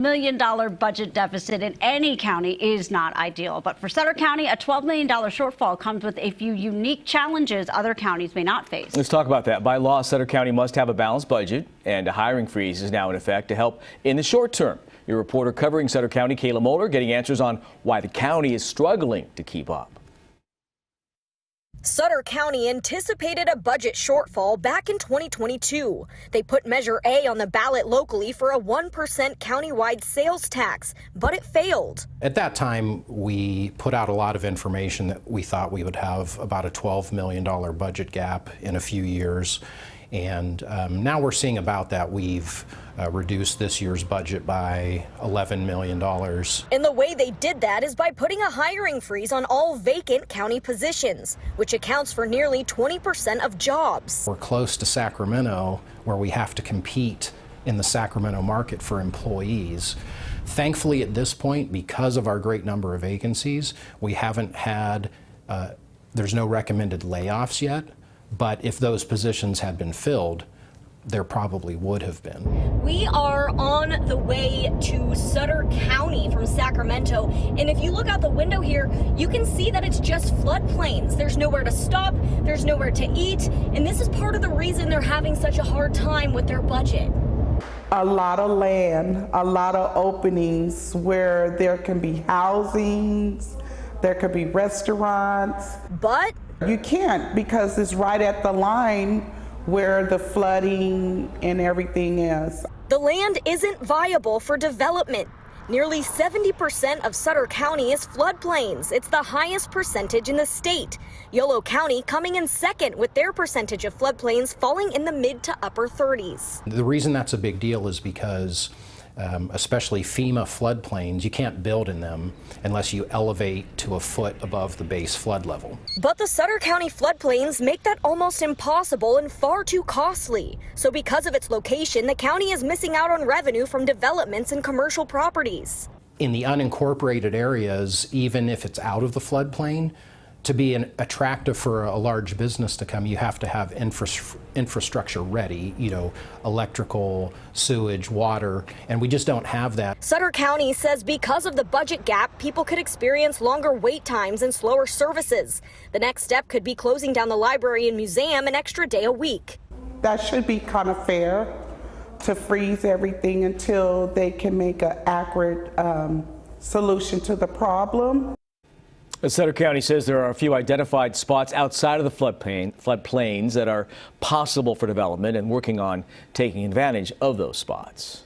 $1 million budget deficit in any county is not ideal. But for Sutter County, a $12 million shortfall comes with a few unique challenges other counties may not face. Let's talk about that. By law, Sutter County must have a balanced budget, and a hiring freeze is now in effect to help in the short term. Your reporter covering Sutter County, Kayla Moeller, getting answers on why the county is struggling to keep up. Sutter County anticipated a budget shortfall back in 2022. They put Measure A on the ballot locally for a 1% countywide sales tax, but it failed. At that time, we put out a lot of information that we thought we would have about a $12 million budget gap in a few years. And now we're seeing about that. We've reduced this year's budget by $11 million. And the way they did that is by putting a hiring freeze on all vacant county positions, which accounts for nearly 20% of jobs. We're close to Sacramento, where we have to compete in the Sacramento market for employees. Thankfully, at this point, because of our great number of vacancies, we haven't had, there's no recommended layoffs yet. But if those positions had been filled, there probably would have been. We are on the way to Sutter County from Sacramento, and if you look out the window here, you can see that it's just floodplains. There's nowhere to stop, there's nowhere to eat, and this is part of the reason they're having such a hard time with their budget. A lot of land, a lot of openings where there can be housings, there could be restaurants. But you can't, because it's right at the line where the flooding and everything is. The land isn't viable for development. Nearly 70% of Sutter County is floodplains. It's the highest percentage in the state. Yolo County coming in second with their percentage of floodplains falling in the mid to upper 30s. The reason that's a big deal is because especially FEMA floodplains, you can't build in them unless you elevate to a foot above the base flood level. But the Sutter County floodplains make that almost impossible and far too costly. So because of its location, the county is missing out on revenue from developments and commercial properties. In the unincorporated areas, even if it's out of the floodplain, to be attractive for a large business to come, you have to have infrastructure ready, electrical, sewage, water, and we just don't have that. Sutter County says because of the budget gap, people could experience longer wait times and slower services. The next step could be closing down the library and museum an extra day a week. That should be kind of fair, to freeze everything until they can make an accurate solution to the problem. Sutter County says there are a few identified spots outside of the floodplains that are possible for development and working on taking advantage of those spots.